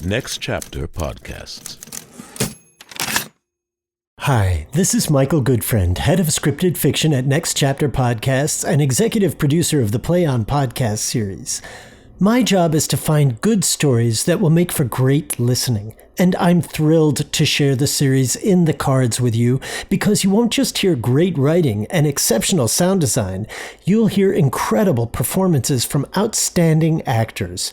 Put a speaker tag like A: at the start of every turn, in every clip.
A: Next Chapter Podcasts.
B: Hi, this is Michael Goodfriend, head of scripted fiction at Next Chapter Podcasts and executive producer of the Play On podcast series. My job is to find good stories that will make for great listening, and I'm thrilled to share the series In the Cards with you because you won't just hear great writing and exceptional sound design, you'll hear incredible performances from outstanding actors.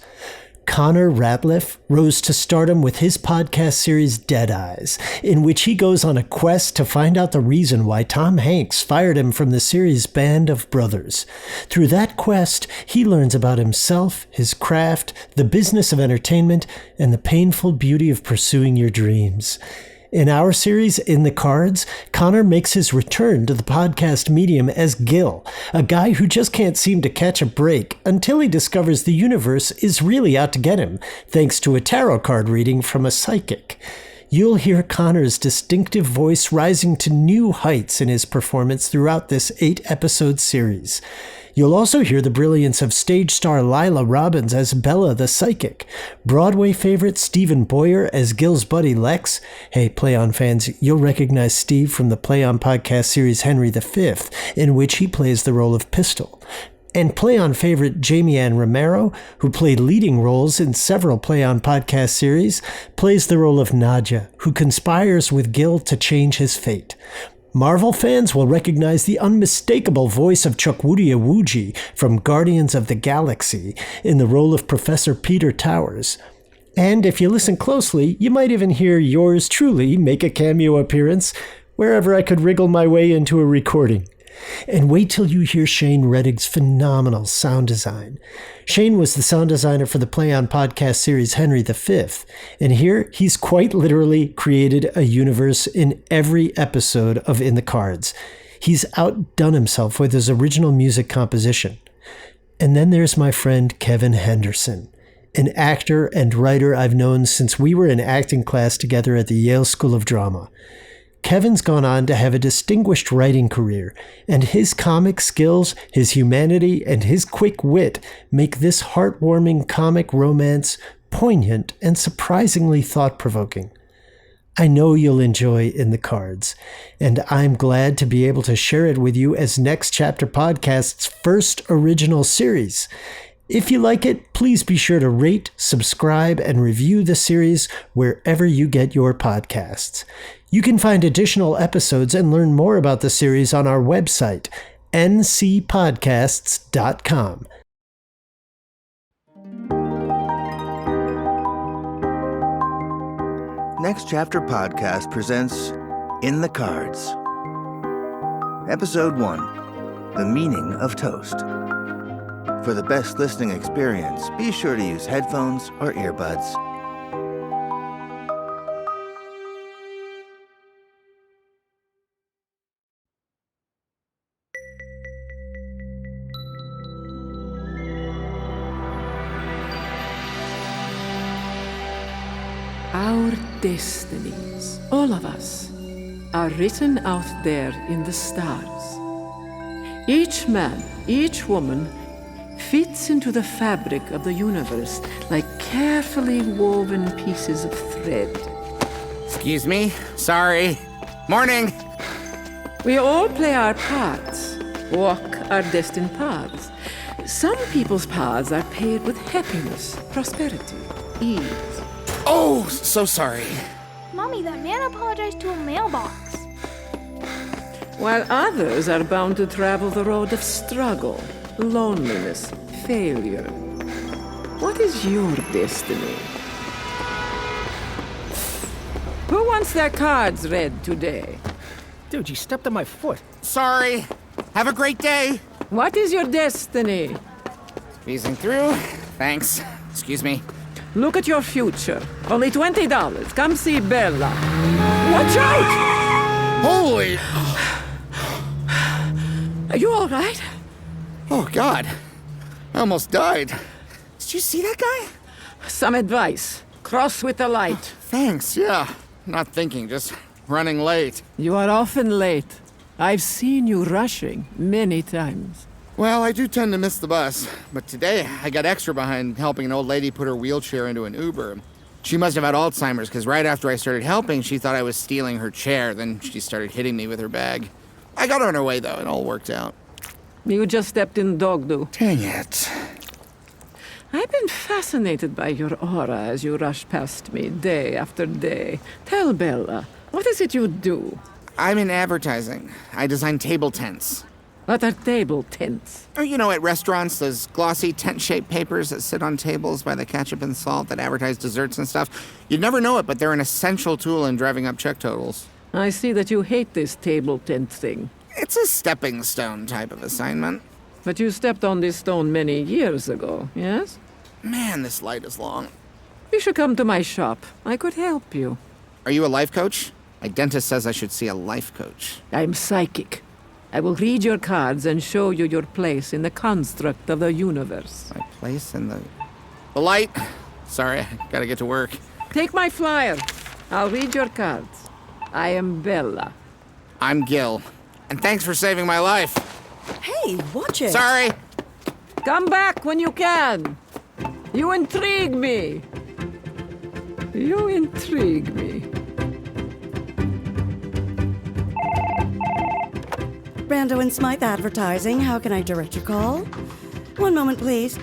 B: Connor Ratliff rose to stardom with his podcast series Dead Eyes, in which he goes on a quest to find out the reason why Tom Hanks fired him from the series Band of Brothers. Through that quest, he learns about himself, his craft, the business of entertainment, and the painful beauty of pursuing your dreams. In our series, In the Cards, Connor makes his return to the podcast medium as Gil, a guy who just can't seem to catch a break until he discovers the universe is really out to get him, thanks to a tarot card reading from a psychic. You'll hear Connor's distinctive voice rising to new heights in his performance throughout this 8-episode series. You'll also hear the brilliance of stage star LAILA Robbins as Bella the Psychic, Broadway favorite Stephen Boyer as Gil's buddy Lex. Hey, Play On fans, you'll recognize Steve from the Play On podcast series Henry V, in which he plays the role of Pistol. And Play On favorite Jamie Ann Romero, who played leading roles in several Play On podcast series, plays the role of Nadya, who conspires with Gil to change his fate. Marvel fans will recognize the unmistakable voice of CHUKWUDI from Guardians of the Galaxy in the role of Professor Peter Towers. And if you listen closely, you might even hear yours truly make a cameo appearance wherever I could wriggle my way into a recording. And wait till you hear Shane Reddig's phenomenal sound design. Shane was the sound designer for the Play On podcast series Henry V, and here he's quite literally created a universe in every episode of In the Cards. He's outdone himself with his original music composition. And then there's my friend KEVIN Henderson, an actor and writer I've known since we were in acting class together at the Yale School of Drama. Kevin's gone on to have a distinguished writing career, and his comic skills, his humanity, and his quick wit make this heartwarming comic romance poignant and surprisingly thought-provoking. I know you'll enjoy In the Cards, and I'm glad to be able to share it with you as Next Chapter Podcast's first original series. If you like it, please be sure to rate, subscribe, and review the series wherever you get your podcasts. You can find additional episodes and learn more about the series on our website, ncpodcasts.com.
C: Next Chapter Podcast presents In the Cards. Episode 1, The Meaning of Toast. For the best listening experience, be sure to use headphones or earbuds.
D: Our destinies, all of us, are written out there in the stars. Each man, each woman, fits into the fabric of the universe like carefully woven pieces of thread.
E: Excuse me, sorry. Morning!
D: We all play our parts, walk our destined paths. Some people's paths are paved with happiness, prosperity, ease.
E: Oh, so sorry.
F: Mommy, that man apologized to a mailbox.
D: While others are bound to travel the road of struggle, loneliness, failure. What is your destiny? Who wants their cards read today?
G: Dude, you stepped on my foot.
E: Sorry. Have a great day.
D: What is your destiny?
E: Squeezing through. Thanks. Excuse me.
D: Look at your future. Only $20. Come see Bella. Watch out!
E: Holy...
D: Are you all right?
E: Oh, God. I almost died. Did you see that guy?
D: Some advice. Cross with the light.
E: Thanks, yeah. Not thinking, just running late.
D: You are often late. I've seen you rushing many times.
E: Well, I do tend to miss the bus, but today I got extra behind helping an old lady put her wheelchair into an Uber. She must have had Alzheimer's, because right after I started helping, she thought I was stealing her chair. Then she started hitting me with her bag. I got her on her way, though. It all worked out.
D: You just stepped in dog do.
E: Dang it.
D: I've been fascinated by your aura as you rush past me day after day. Tell Bella, what is it you do?
E: I'm in advertising. I design table tents.
D: What are table tents?
E: Or, you know, at restaurants, those glossy tent-shaped papers that sit on tables by the ketchup and salt that advertise desserts and stuff. You'd never know it, but they're an essential tool in driving up check totals.
D: I see that you hate this table tent thing.
E: It's a stepping stone type of assignment.
D: But you stepped on this stone many years ago, yes?
E: Man, this light is long.
D: You should come to my shop. I could help you.
E: Are you a life coach? My dentist says I should see a life coach.
D: I'm psychic. I will read your cards and show you your place in the construct of the universe.
E: My place in the light? Sorry, I gotta get to work.
D: Take my flyer. I'll read your cards. I am Bella.
E: I'm Gil. And thanks for saving my life.
H: Hey, watch it.
E: Sorry.
D: Come back when you can. You intrigue me. You intrigue me.
H: Brando and Smythe Advertising, how can I direct your call? One moment, please.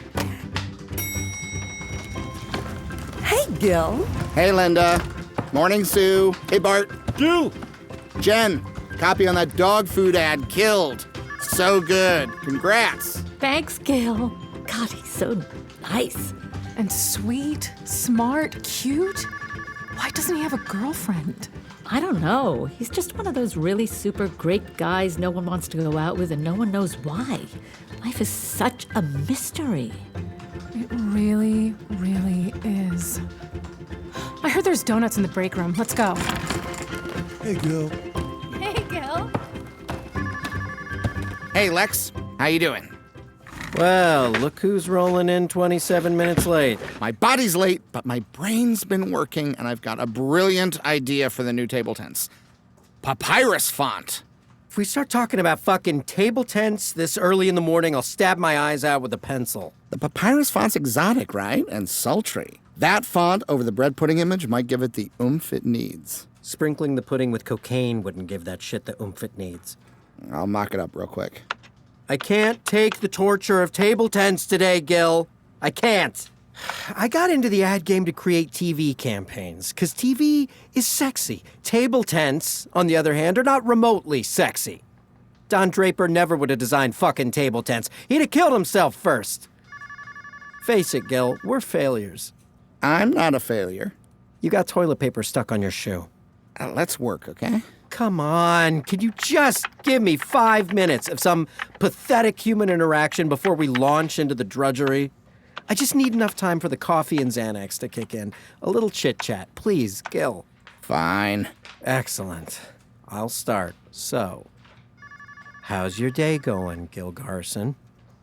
H: Hey, Gil.
E: Hey, Linda. Morning, Sue. Hey, Bart. Sue. Jen, copy on that dog food ad killed. So good. Congrats.
I: Thanks, Gil. God, he's so nice.
J: And sweet, smart, cute. Why doesn't he have a girlfriend?
I: I don't know. He's just one of those really super great guys no one wants to go out with and no one knows why. Life is such a mystery.
J: It really, really is. I heard there's donuts in the break room. Let's go.
K: Hey, Gil.
F: Hey, Gil.
E: Hey, Lex. How you doing?
L: Well, look who's rolling in 27 minutes late.
E: My body's late, but my brain's been working, and I've got a brilliant idea for the new table tents. Papyrus font.
L: If we start talking about fucking table tents this early in the morning, I'll stab my eyes out with a pencil.
E: The papyrus font's exotic, right? And sultry. That font over the bread pudding image might give it the oomph it needs.
L: Sprinkling the pudding with cocaine wouldn't give that shit the oomph it needs.
E: I'll mock it up real quick.
L: I can't take the torture of table tents today, Gil. I can't. I got into the ad game to create TV campaigns, because TV is sexy. Table tents, on the other hand, are not remotely sexy. Don Draper never would have designed fucking table tents. He'd have killed himself first. Face it, Gil, we're failures.
E: I'm not a failure.
L: You got toilet paper stuck on your shoe.
E: Let's work, okay?
L: Come on, can you just give me 5 minutes of some pathetic human interaction before we launch into the drudgery? I just need enough time for the coffee and Xanax to kick in. A little chit-chat, please, Gil.
E: Fine.
L: Excellent. I'll start. So, how's your day going, Gil Garson?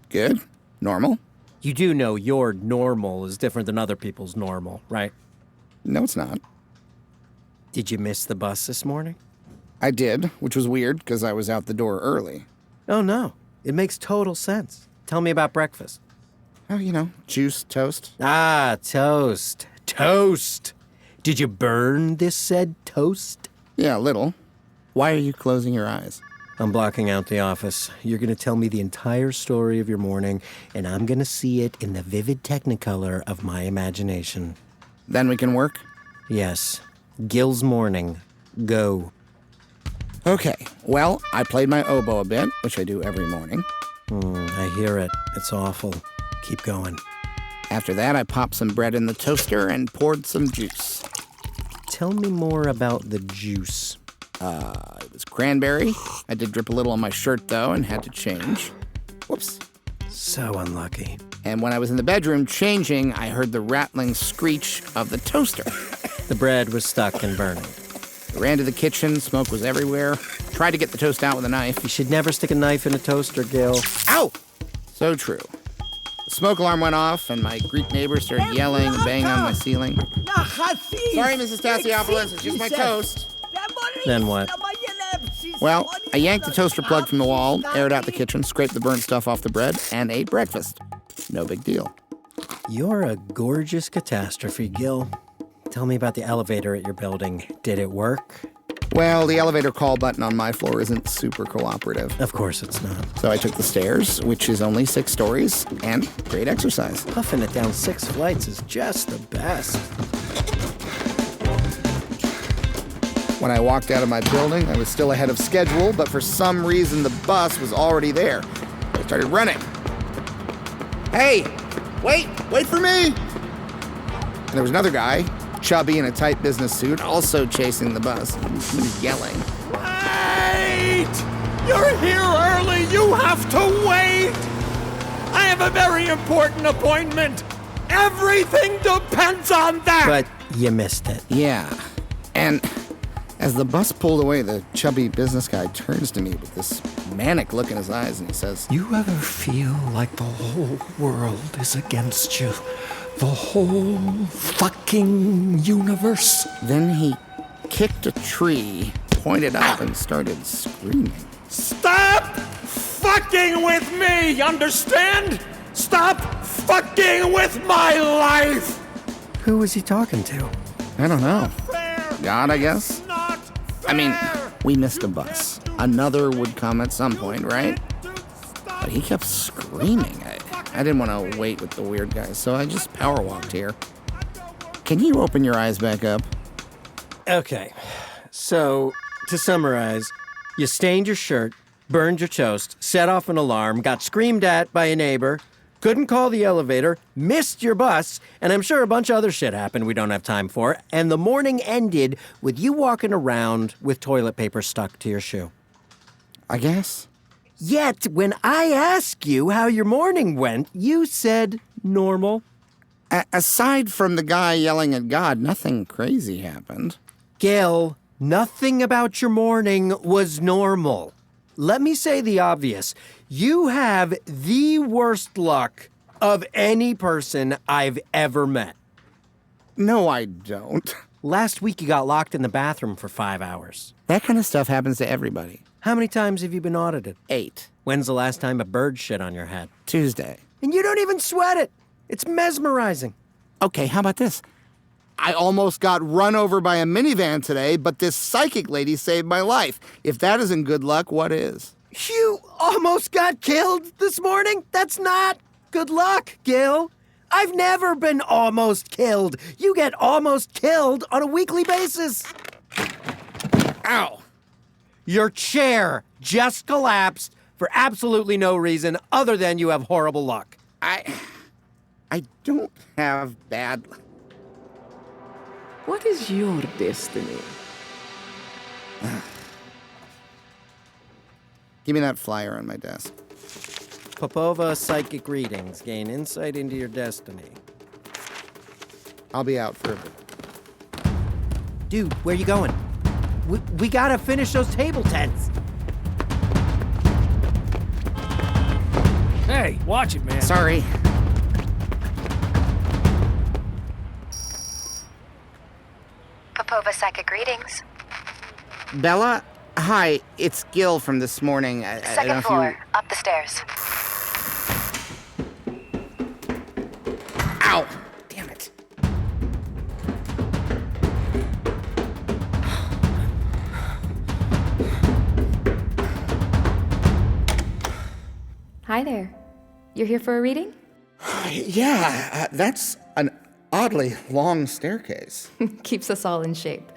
E: Good. Normal.
L: You do know your normal is different than other people's normal, right?
E: No, it's not.
L: Did you miss the bus this morning?
E: I did, which was weird because I was out the door early.
L: Oh, no. It makes total sense. Tell me about breakfast.
E: Oh, you know, juice, toast.
L: Ah, toast. Toast. Did you burn this said toast?
E: Yeah, a little. Why are you closing your eyes?
L: I'm blocking out the office. You're going to tell me the entire story of your morning, and I'm going to see it in the vivid technicolor of my imagination.
E: Then we can work?
L: Yes. Gil's morning. Go.
E: Okay, well, I played my oboe a bit, which I do every morning.
L: I hear it. It's awful. Keep going.
E: After that, I popped some bread in the toaster and poured some juice.
L: Tell me more about the juice.
E: It was cranberry. I did drip a little on my shirt, though, and had to change. Whoops.
L: So unlucky.
E: And when I was in the bedroom changing, I heard the rattling screech of the toaster.
L: The bread was stuck and burning.
E: I ran to the kitchen, smoke was everywhere. Tried to get the toast out with a knife.
L: You should never stick a knife in a toaster, Gil.
E: Ow! So true. The smoke alarm went off, and my Greek neighbor started yelling and banging on my ceiling. Sorry, Mrs. Tassiopoulos, it's just my toast.
L: Then what?
E: Well, I yanked the toaster plug from the wall, aired out the kitchen, scraped the burnt stuff off the bread, and ate breakfast. No big deal.
L: You're a gorgeous catastrophe, Gil. Tell me about the elevator at your building. Did it work?
E: Well, the elevator call button on my floor isn't super cooperative.
L: Of course it's not.
E: So I took the stairs, which is only 6 stories, and great exercise.
L: Puffing it down 6 flights is just the best.
E: When I walked out of my building, I was still ahead of schedule, but for some reason the bus was already there. I started running. Hey, wait for me! And there was another guy, chubby in a tight business suit, also chasing the bus. He was yelling.
M: Wait! You're here early. You have to wait. I have a very important appointment. Everything depends on that.
L: But you missed it.
E: Yeah. And as the bus pulled away, the chubby business guy turns to me with this manic look in his eyes and he says,
M: You ever feel like the whole world is against you? The whole fucking universe?
E: Then he kicked a tree, pointed up, and started screaming.
M: Stop fucking with me, understand? Stop fucking with my life!
L: Who was he talking to?
E: I don't know. God, I guess? I mean, we missed a bus. Another would come at some point, right? But he kept screaming. I didn't want to wait with the weird guy, so I just power walked here. Can you open your eyes back up?
L: Okay, so to summarize, you stained your shirt, burned your toast, set off an alarm, got screamed at by a neighbor, couldn't call the elevator, missed your bus, and I'm sure a bunch of other shit happened we don't have time for, and the morning ended with you walking around with toilet paper stuck to your shoe.
E: I guess.
L: Yet, when I asked you how your morning went, you said normal.
E: Aside from the guy yelling at God, nothing crazy happened.
L: Gil, nothing about your morning was normal. Let me say the obvious. You have the worst luck of any person I've ever met.
E: No, I don't.
L: Last week you got locked in the bathroom for 5 hours.
E: That kind of stuff happens to everybody.
L: How many times have you been audited?
E: 8.
L: When's the last time a bird shit on your head?
E: Tuesday.
L: And you don't even sweat it. It's mesmerizing.
E: Okay, how about this? I almost got run over by a minivan today, but this psychic lady saved my life. If that isn't good luck, what is?
L: You almost got killed this morning? That's not good luck, Gil. I've never been almost killed. You get almost killed on a weekly basis.
E: Ow.
L: Your chair just collapsed for absolutely no reason other than you have horrible luck.
E: I don't have bad luck.
D: What is your destiny?
E: Give me that flyer on my desk.
L: Popova Psychic Readings. Gain insight into your destiny.
E: I'll be out for a bit.
L: Dude, where you going? We gotta finish those table tents.
G: Hey, watch it, man.
E: Sorry.
N: Popova Psychic Readings.
E: Bella? Hi, it's Gil from this morning.
N: Second floor, up the stairs.
E: Ow! Damn it.
N: Hi there. You're here for a reading?
E: Yeah, that's an oddly long staircase.
N: Keeps us all in shape.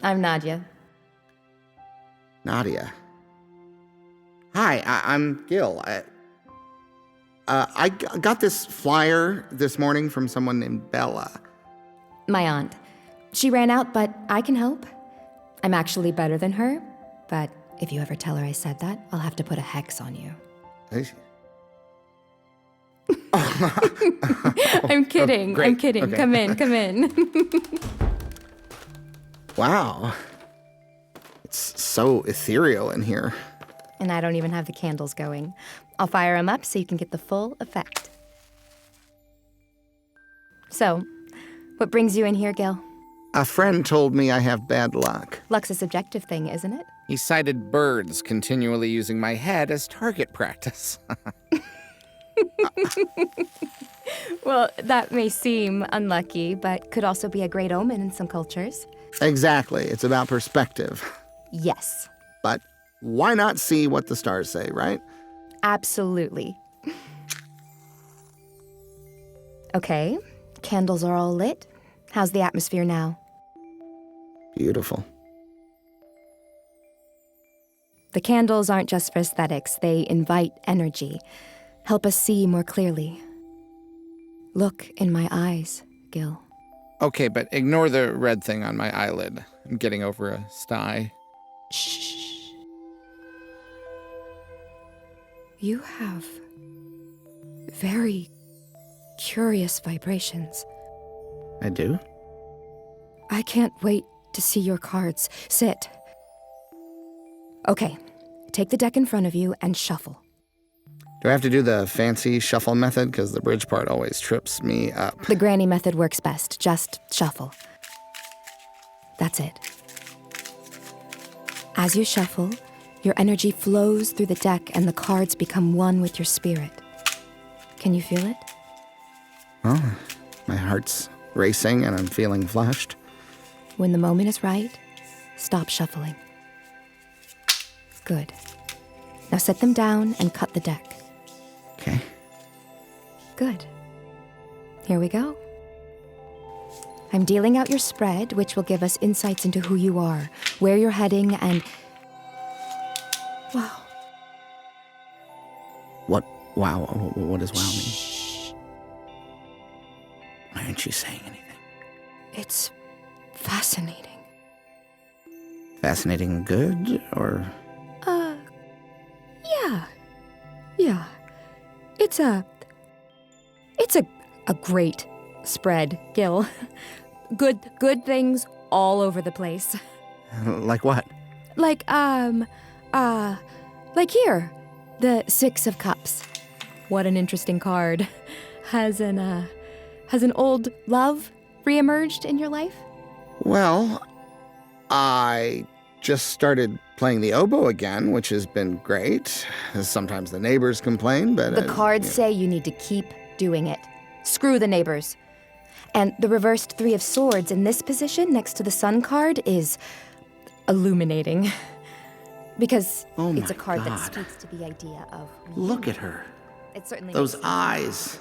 N: I'm Nadya.
E: Nadya. Hi, I'm Gil. I got this flyer this morning from someone named Bella.
N: My aunt. She ran out, but I can help. I'm actually better than her, but if you ever tell her I said that, I'll have to put a hex on you. I'm kidding.
E: Great.
N: I'm kidding.
E: Okay.
N: Come in.
E: Wow. It's so ethereal in here.
N: And I don't even have the candles going. I'll fire them up so you can get the full effect. So, what brings you in here, Gil?
E: A friend told me I have bad luck.
N: Luck's a subjective thing, isn't it?
E: He cited birds continually using my head as target practice.
N: Well, that may seem unlucky, but could also be a great omen in some cultures.
E: Exactly. It's about perspective.
N: Yes.
E: But why not see what the stars say, right?
N: Absolutely. Okay, candles are all lit. How's the atmosphere now?
E: Beautiful.
N: The candles aren't just for aesthetics, they invite energy. Help us see more clearly. Look in my eyes, Gil.
E: Okay, but ignore the red thing on my eyelid. I'm getting over a sty.
N: Shh. You have very curious vibrations.
E: I do?
N: I can't wait to see your cards. Sit. Okay, take the deck in front of you and shuffle.
E: Do I have to do the fancy shuffle method? Because the bridge part always trips me up.
N: The granny method works best. Just shuffle. That's it. As you shuffle, your energy flows through the deck and the cards become one with your spirit. Can you feel it?
E: Oh, my heart's racing and I'm feeling flushed.
N: When the moment is right, stop shuffling. Good. Now set them down and cut the deck.
E: Okay.
N: Good. Here we go. I'm dealing out your spread, which will give us insights into who you are, where you're heading, and... Wow.
E: What? Wow. What does wow mean? Why aren't you saying anything?
N: It's fascinating.
E: Fascinating good, or?
N: Yeah. It's a great spread, Gil. Good things all over the place.
E: Like what?
N: Like here, the Six of Cups. What an interesting card. Has an old love reemerged in your life?
E: Well, I just started playing the oboe again, which has been great. Sometimes the neighbors complain, but...
N: The cards say you need to keep doing it. Screw the neighbors. And the reversed Three of Swords in this position next to the Sun card is illuminating. Because it's a card that speaks to the idea of...
E: Look at her.
N: It certainly
E: Those eyes.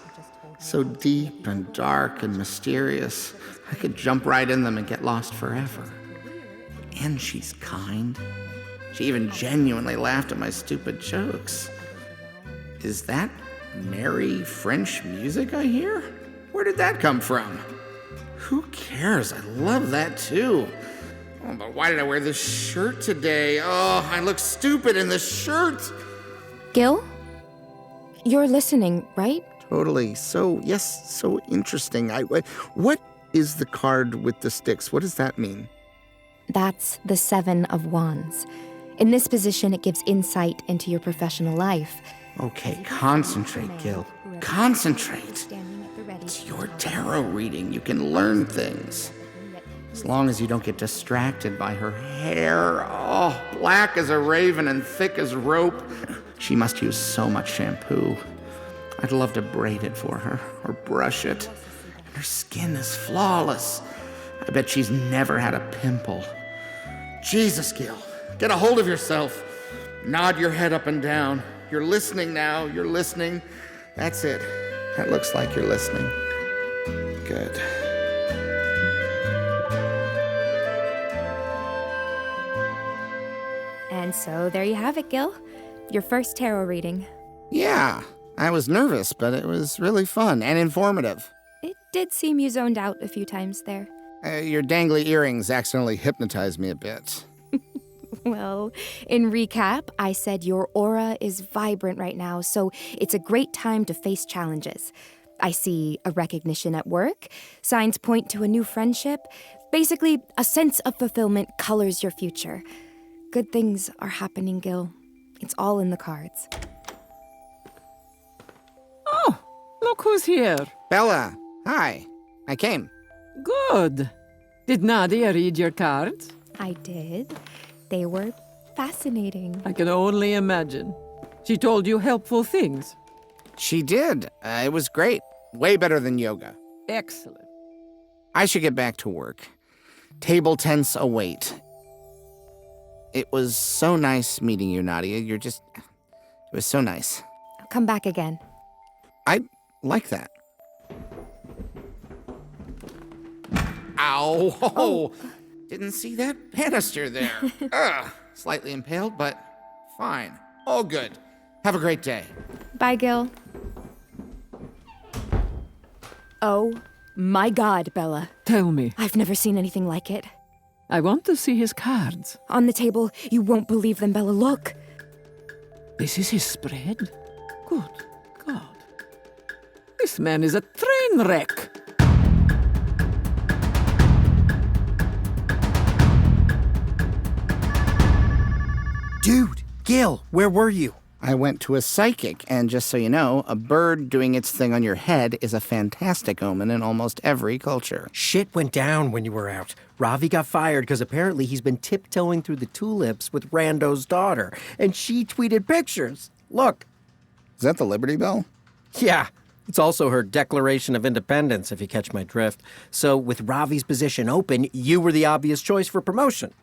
E: So deep and dark and mysterious. I could jump right in them and get lost forever. And she's kind. She even genuinely laughed at my stupid jokes. Is that merry French music I hear? Where did that come from? Who cares? I love that too. Oh, but why did I wear this shirt today? Oh, I look stupid in this shirt.
N: Gil? You're listening, right?
E: Totally. So interesting. What is the card with the sticks? What does that mean?
N: That's the Seven of Wands. In this position, it gives insight into your professional life.
E: Okay, concentrate, Gil. Concentrate. It's your tarot reading. You can learn things. As long as you don't get distracted by her hair. Oh, black as a raven and thick as rope. She must use so much shampoo. I'd love to braid it for her or brush it. And her skin is flawless. I bet she's never had a pimple. Jesus, Gil, get a hold of yourself. Nod your head up and down. You're listening now. You're listening. That's it. That looks like you're listening. Good.
N: And so there you have it, Gil. Your first tarot reading.
E: Yeah, I was nervous, but it was really fun and informative.
N: It did seem you zoned out a few times there.
E: Your dangly earrings accidentally hypnotized me a bit.
N: Well, in recap, I said your aura is vibrant right now, so it's a great time to face challenges. I see a recognition at work, signs point to a new friendship. Basically, a sense of fulfillment colors your future. Good things are happening, Gil. It's all in the cards.
D: Oh, look who's here.
E: Bella, hi. I came.
D: Good. Did Nadya read your cards?
N: I did. They were fascinating.
D: I can only imagine. She told you helpful things.
E: She did. It was great. Way better than yoga.
D: Excellent.
E: I should get back to work. Table tense await. It was so nice meeting you, Nadya. It was so nice.
N: I'll come back again.
E: I like that. Ow! Oh. Didn't see that banister there. Ugh. Slightly impaled, but fine. All good. Have a great day.
N: Bye, Gil. Oh my God, Bella.
D: Tell me.
N: I've never seen anything like it.
D: I want to see his cards.
N: On the table. You won't believe them, Bella. Look.
D: This is his spread? Good God. This man is a train wreck.
L: Dude, Gil, where were you?
E: I went to a psychic, and just so you know, a bird doing its thing on your head is a fantastic omen in almost every culture.
L: Shit went down when you were out. Ravi got fired because apparently he's been tiptoeing through the tulips with Rando's daughter, and she tweeted pictures. Look.
E: Is that the Liberty Bell?
L: Yeah. It's also her Declaration of Independence, if you catch my drift. So with Ravi's position open, you were the obvious choice for promotion.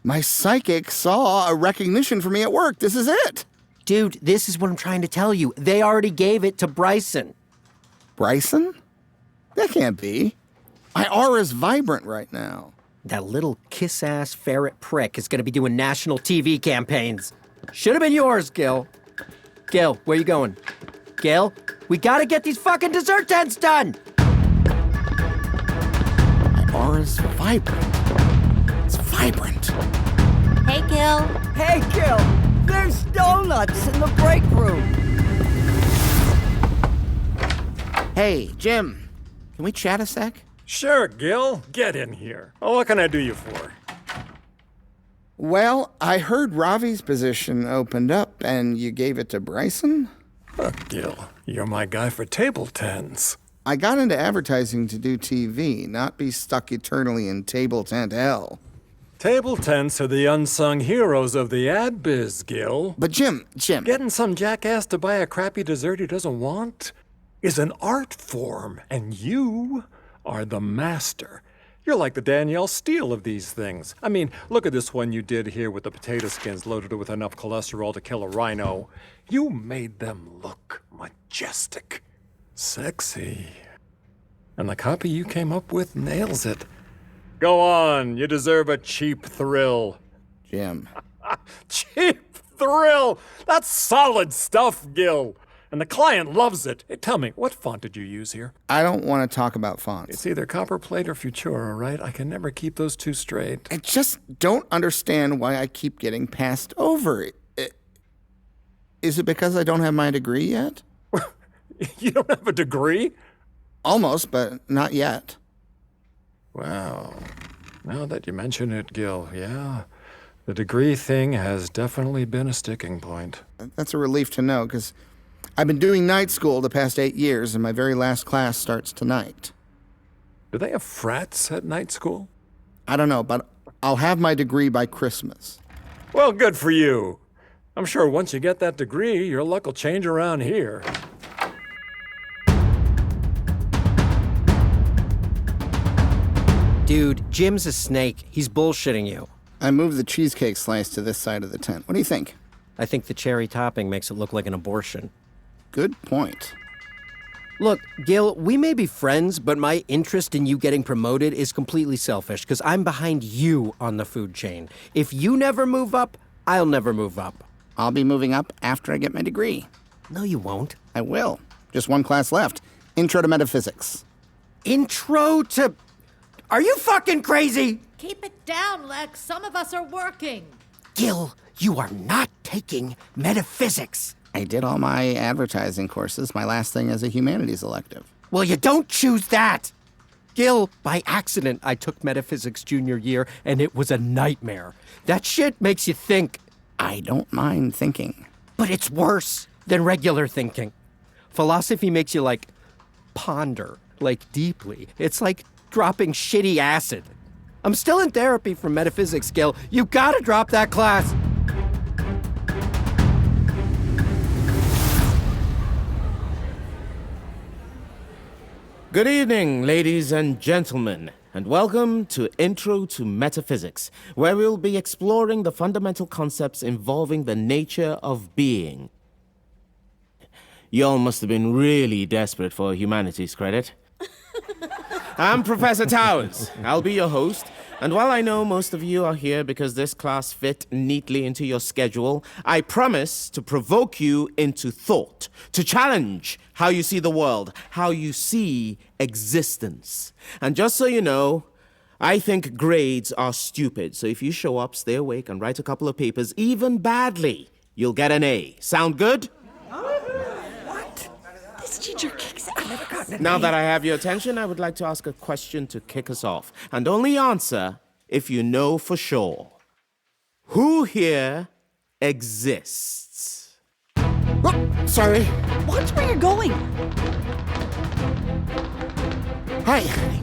E: My psychic saw a recognition for me at work. This is it.
L: Dude, this is what I'm trying to tell you. They already gave it to Bryson.
E: Bryson? That can't be. My aura's vibrant right now.
L: That little kiss-ass ferret prick is going to be doing national TV campaigns. Should have been yours, Gil. Gil, where you going? Gil, we got to get these fucking dessert tents done!
E: My aura's vibrant. It's vibrant.
O: Hey, Gil.
P: Hey, Gil. There's donuts in the break room.
E: Hey, Jim. Can we chat a sec?
M: Sure, Gil. Get in here. Oh, what can I do you for?
E: Well, I heard Ravi's position opened up and you gave it to Bryson?
M: Look, Gil, you're my guy for table tens.
E: I got into advertising to do TV, not be stuck eternally in table tent hell.
M: Table tents are the unsung heroes of the ad biz, Gil.
E: But Jim.
M: Getting some jackass to buy a crappy dessert he doesn't want is an art form, and you are the master. You're like the Danielle Steele of these things. I mean, look at this one you did here with the potato skins loaded with enough cholesterol to kill a rhino. You made them look majestic, sexy. And the copy you came up with nails it. Go on, you deserve a cheap thrill.
E: Jim.
M: Cheap thrill! That's solid stuff, Gil. And the client loves it. Hey, tell me, what font did you use here?
E: I don't want to talk about fonts.
M: It's either Copperplate or Futura, right? I can never keep those two straight.
E: I just don't understand why I keep getting passed over. Is it because I don't have my degree yet?
M: You don't have a degree?
E: Almost, but not yet.
M: Wow. Now that you mention it, Gil, yeah. The degree thing has definitely been a sticking point.
E: That's a relief to know, because I've been doing night school the past 8 years, and my very last class starts tonight.
M: Do they have frats at night school?
E: I don't know, but I'll have my degree by Christmas.
M: Well, good for you. I'm sure once you get that degree, your luck will change around here.
L: Dude, Jim's a snake. He's bullshitting you.
E: I moved the cheesecake slice to this side of the tent. What do you think?
L: I think the cherry topping makes it look like an abortion.
E: Good point.
L: Look, Gil, we may be friends, but my interest in you getting promoted is completely selfish, because I'm behind you on the food chain. If you never move up, I'll never move up.
E: I'll be moving up after I get my degree.
L: No, you won't.
E: I will. Just one class left. Intro to Metaphysics.
L: Intro to... Are you fucking crazy?
O: Keep it down, Lex. Some of us are working.
L: Gil, you are not taking metaphysics.
E: I did all my advertising courses, my last thing as a humanities elective.
L: Well, you don't choose that. Gil, by accident, I took metaphysics junior year, and it was a nightmare. That shit makes you think.
E: I don't mind thinking.
L: But it's worse than regular thinking. Philosophy makes you, ponder, deeply. It's like dropping shitty acid. I'm still in therapy for metaphysics, Gil. You gotta drop that class.
Q: Good evening, ladies and gentlemen, and welcome to Intro to Metaphysics, where we'll be exploring the fundamental concepts involving the nature of being. Y'all must have been really desperate for humanities credit. I'm Professor Towers. I'll be your host, and while I know most of you are here because this class fit neatly into your schedule, I promise to provoke you into thought, to challenge how you see the world, how you see existence. And just so you know, I think grades are stupid, so if you show up, stay awake, and write a couple of papers, even badly, you'll get an A. Sound good?
H: This teacher kicks ass.
Q: Now that I have your attention, I would like to ask a question to kick us off. And only answer if you know for sure. Who here exists?
E: Oh, sorry.
H: Watch where you're going.
E: Hi,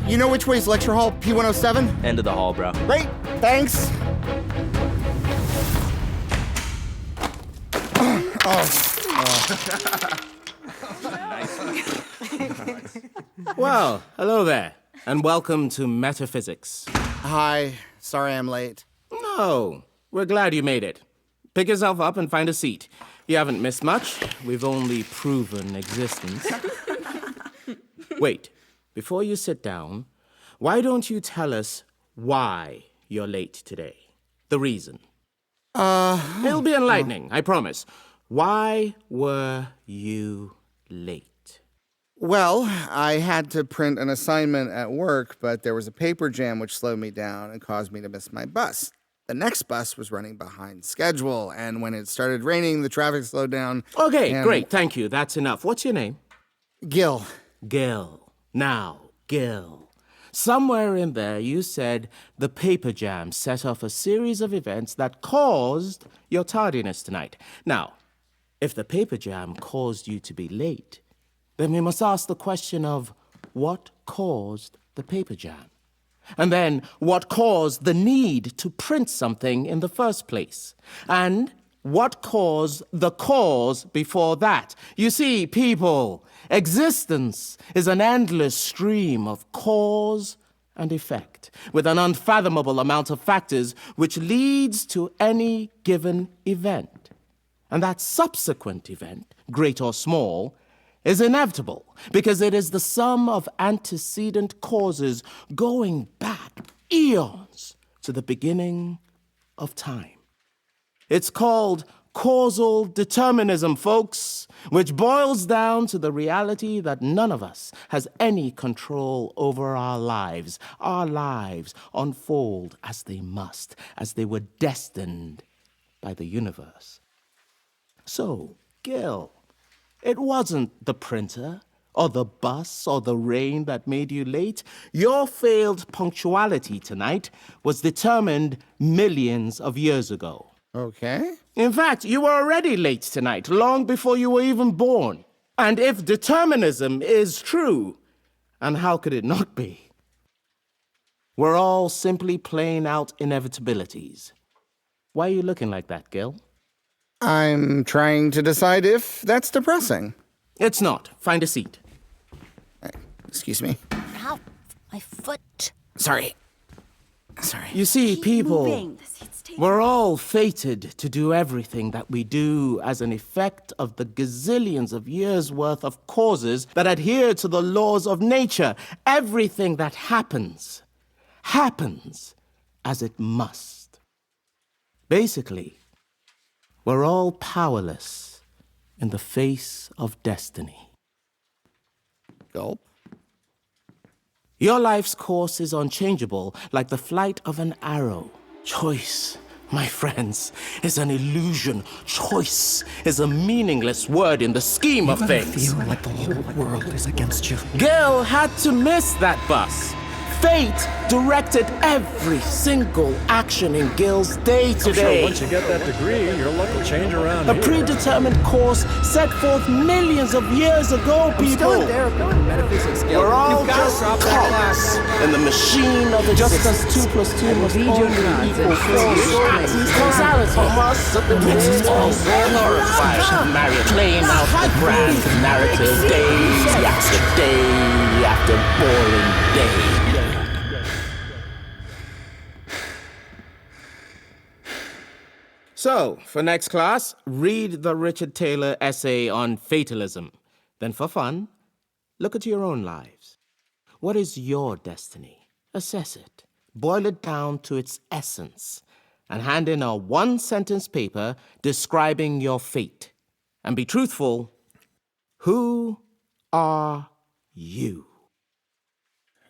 E: you know which way's lecture hall P107?
R: End of the hall, bro.
E: Great, thanks.
Q: Well, hello there, and welcome to Metaphysics.
E: Hi, sorry I'm late.
Q: No, we're glad you made it. Pick yourself up and find a seat. You haven't missed much. We've only proven existence. Wait, before you sit down, why don't you tell us why you're late today? The reason. It'll be enlightening, I promise. Why were you late?
E: Well, I had to print an assignment at work, but there was a paper jam which slowed me down and caused me to miss my bus. The next bus was running behind schedule, and when it started raining, the traffic slowed down.
Q: Okay, great, thank you. That's enough. What's your name?
E: Gil.
Q: Gil. Now, Gil. Somewhere in there you said the paper jam set off a series of events that caused your tardiness tonight. Now, if the paper jam caused you to be late, then we must ask the question of what caused the paper jam? And then what caused the need to print something in the first place? And what caused the cause before that? You see, people, existence is an endless stream of cause and effect, with an unfathomable amount of factors which leads to any given event. And that subsequent event, great or small, is inevitable because it is the sum of antecedent causes going back eons to the beginning of time. It's called causal determinism, folks, which boils down to the reality that none of us has any control over our lives. Our lives unfold as they must, as they were destined by the universe. So, Gil, it wasn't the printer, or the bus, or the rain that made you late. Your failed punctuality tonight was determined millions of years ago.
E: Okay.
Q: In fact, you were already late tonight, long before you were even born. And if determinism is true, and how could it not be? We're all simply playing out inevitabilities. Why are you looking like that, Gil?
E: I'm trying to decide if that's depressing.
Q: It's not. Find a seat.
E: Excuse me.
O: Ow, my foot.
E: Sorry.
Q: You see, people, we're all fated to do everything that we do as an effect of the gazillions of years' worth of causes that adhere to the laws of nature. Everything that happens as it must. Basically, we're all powerless in the face of destiny.
E: Gulp.
Q: Your life's course is unchangeable, like the flight of an arrow. Choice, my friends, is an illusion. Choice is a meaningless word in the scheme of things.
B: I feel like the whole world is against you.
Q: Gil had to miss that bus. Fate directed every single action in Gil's day
M: I'm
Q: today.
M: sure once you get that degree, your luck will change around
Q: A
M: here.
Q: predetermined course set forth millions of years ago, people.
L: Still in therapy and metaphysics, Gil.
Q: We're all
L: You've got to
Q: just
L: drop that class.
Q: cogs in the machine of existence. Just as 2 plus 2 must
D: read your
Q: only
D: cards
Q: equal
D: and
Q: 4.
D: choose
Q: Causality. Thomas, it's all glorified. Marriott playing out the grand narrative day after day after boring day. So, for next class, read the Richard Taylor essay on fatalism. Then for fun, look at your own lives. What is your destiny? Assess it. Boil it down to its essence. And hand in a one-sentence paper describing your fate. And be truthful. Who are you?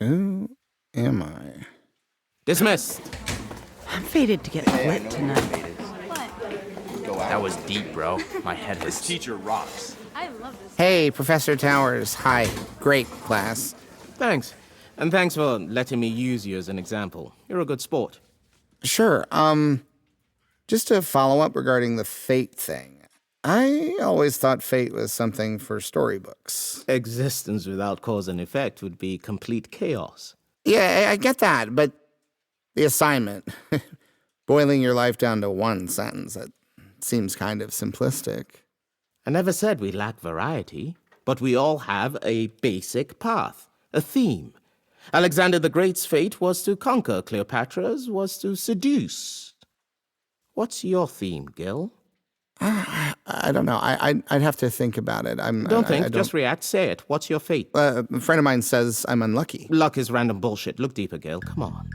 E: Who am I?
Q: Dismissed.
R: I'm fated to get flipped tonight.
S: That was deep, bro. My head hurts. This teacher rocks.
F: I love this.
E: Hey, Professor Towers. Hi. Great class.
Q: Thanks. And thanks for letting me use you as an example. You're a good sport.
E: Sure. Just to follow up regarding the fate thing. I always thought fate was something for storybooks.
Q: Existence without cause and effect would be complete chaos.
E: Yeah, I get that, but the assignment, boiling your life down to one sentence, that seems kind of simplistic.
Q: I never said we lack variety, but we all have a basic path, a theme. Alexander the Great's fate was to conquer, Cleopatra's was to seduce. What's your theme, Gil?
E: I don't know. I'd have to think about it.
Q: Don't think, just react. Say it. What's your fate?
E: A friend of mine says I'm unlucky.
Q: Luck is random bullshit. Look deeper, Gil. Come on.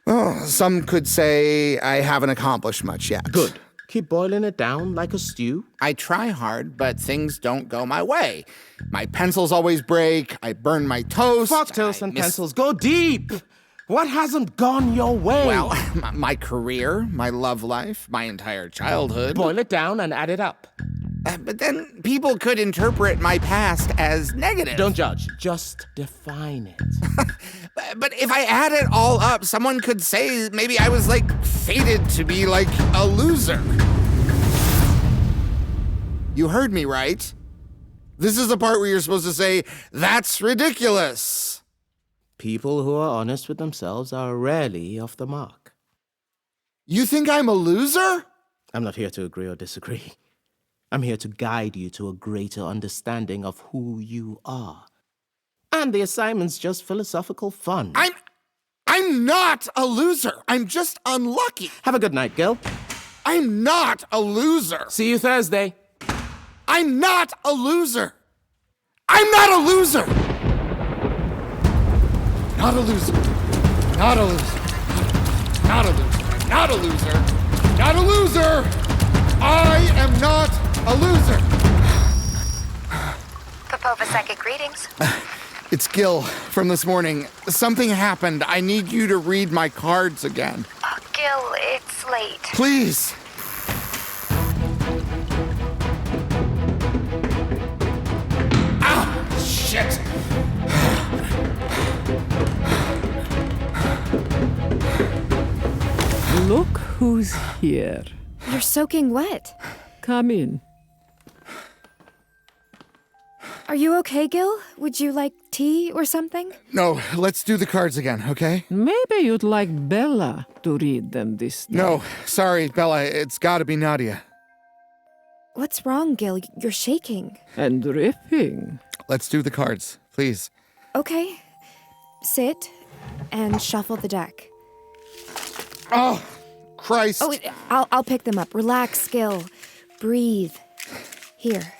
E: Oh, some could say I haven't accomplished much yet.
Q: Good. Keep boiling it down like a stew.
E: I try hard, but things don't go my way. My pencils always break. I burn my toast.
Q: Fuck toast and pencils. Go deep. What hasn't gone your way?
E: Well, my career, my love life, my entire childhood.
Q: Boil it down and add it up.
E: But then people could interpret my past as negative.
Q: Don't judge. Just define it.
E: But if I add it all up, someone could say maybe I was, fated to be, a loser. You heard me, right? This is the part where you're supposed to say, that's ridiculous.
Q: People who are honest with themselves are rarely off the mark.
E: You think I'm a loser?
Q: I'm not here to agree or disagree. I'm here to guide you to a greater understanding of who you are. And the assignment's just philosophical fun.
E: I'm not a loser. I'm just unlucky.
Q: Have a good night, Gil.
E: I'm not a loser.
Q: See you Thursday.
E: I'm not a loser. I'm not a loser. Not a loser. Not a loser. Not a loser. Not a loser. Not a loser. I am not a loser.
T: Popova Psychic greetings.
E: It's Gil from this morning. Something happened. I need you to read my cards again.
T: Gil, it's late.
E: Please. Ah, shit.
D: Look who's here.
N: You're soaking wet.
D: Come in.
N: Are you okay, Gil? Would you like tea or something?
E: No, let's do the cards again, okay?
D: Maybe you'd like Bella to read them this time.
E: No, sorry, Bella. It's gotta be Nadya.
N: What's wrong, Gil? You're shaking.
D: And dripping.
E: Let's do the cards, please.
N: Okay. Sit and shuffle the deck.
E: Oh, Christ.
N: Oh, I'll pick them up. Relax, Gil. Breathe. Here.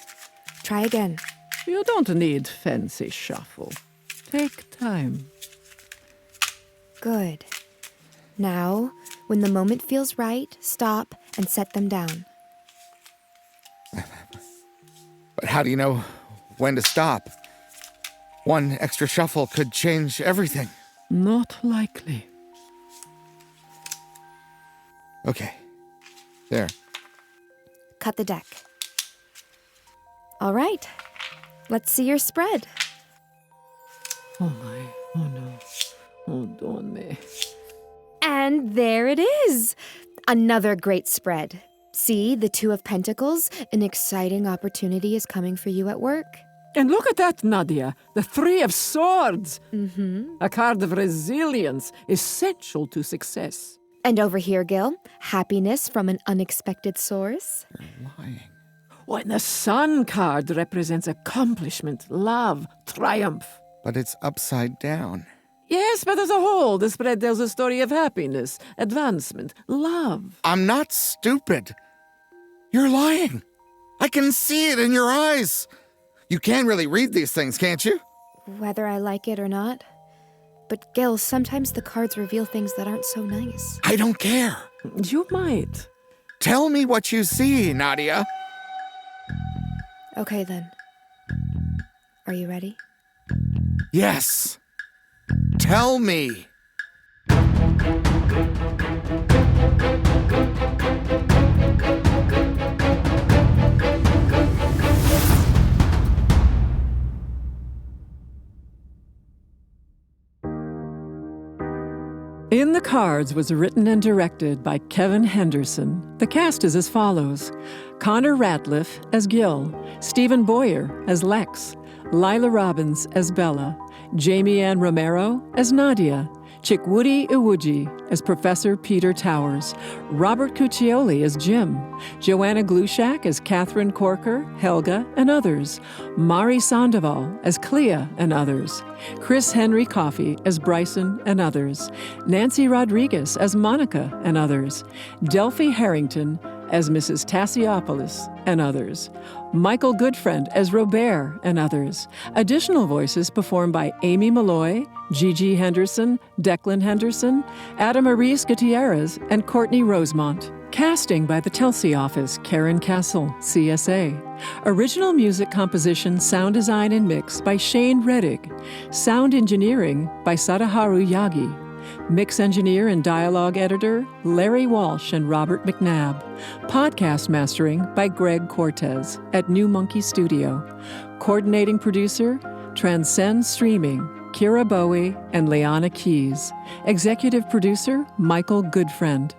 N: Try again.
D: You don't need fancy shuffle. Take time.
N: Good. Now, when the moment feels right, stop and set them down.
E: But how do you know when to stop? One extra shuffle could change everything.
D: Not likely.
E: Okay. There.
N: Cut the deck. All right. Let's see your spread.
D: Oh my, oh no. Oh, donne.
N: And there it is. Another great spread. See, the Two of Pentacles? An exciting opportunity is coming for you at work.
D: And look at that, Nadya. The Three of Swords.
N: Mm-hmm.
D: A card of resilience, essential to success.
N: And over here, Gil, happiness from an unexpected source.
L: You're lying.
D: Oh, and the Sun card represents accomplishment, love, triumph.
E: But it's upside down.
D: Yes, but as a whole, the spread tells a story of happiness, advancement, love.
E: I'm not stupid. You're lying. I can see it in your eyes. You can really read these things, can't you?
N: Whether I like it or not. But Gil, sometimes the cards reveal things that aren't so nice.
E: I don't care.
D: You might.
E: Tell me what you see, Nadya.
N: Okay, then. Are you ready?
E: Yes. Tell me.
D: In the Cards was written and directed by KEVIN Henderson. The cast is as follows: Connor Ratliff as Gil, Stephen Boyer as Lex, LAILA Robbins as Bella, Jamie Ann Romero as Nadya, CHUKWUDI as Professor Peter Towers, Robert CUCCIOLI as Jim, JOANNA GLUSHAK as Catherine Corker, HELGA, and others, MAHRI SANDOVAL as CLEA and others, Chris Henry Coffey as Bryson and others, Nancy Rodriguez as Monica and others, DELPHI HARRINGTON as Mrs. TASSIOPOULOS and others, Michael Goodfriend as Robert and others. Additional voices performed by Amy Malloy, Gigi Henderson, Declan Henderson, Adam Maurice Gutierrez, and Courtney Rosemont. Casting by the Telsey office, Karen Castle, CSA. Original music composition, sound design, and mix by Shane Reddig. Sound engineering by Sadaharu Yagi. Mix engineer and dialogue editor, Larry Walsh and Robert McNabb. Podcast mastering by Greg Cortez at New Monkey Studio. Coordinating producer, Transcend Streaming, Kira Bowie and Leanna Keys. Executive producer, Michael Goodfriend.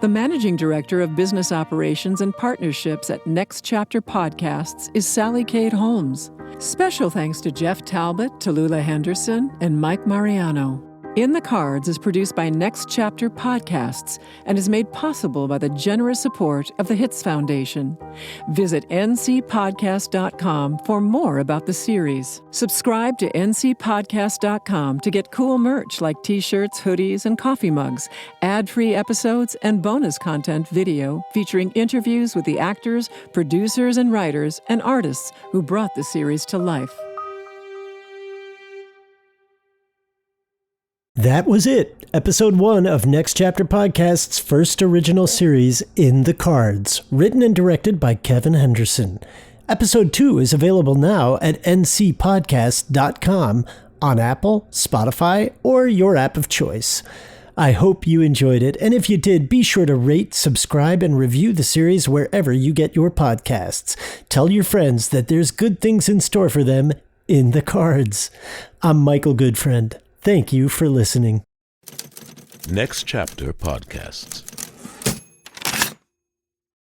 D: The managing director of business operations and partnerships at Next Chapter Podcasts is Sally Cade Holmes. Special thanks to Jeff Talbot, Tallulah Henderson, and Mike Mariano. In the Cards is produced by Next Chapter Podcasts and is made possible by the generous support of the Hits Foundation. Visit ncpodcast.com for more about the series. Subscribe to ncpodcast.com to get cool merch like t-shirts, hoodies, and coffee mugs, ad-free episodes, and bonus content video featuring interviews with the actors, producers, and writers and artists who brought the series to life.
B: That was it. Episode 1 of Next Chapter Podcast's first original series, In the Cards, written and directed by KEVIN Henderson. Episode 2 is available now at ncpodcast.com on Apple, Spotify, or your app of choice. I hope you enjoyed it, and if you did, be sure to rate, subscribe, and review the series wherever you get your podcasts. Tell your friends that there's good things in store for them in the cards. I'm Michael Goodfriend. Thank you for listening.
A: Next Chapter Podcasts.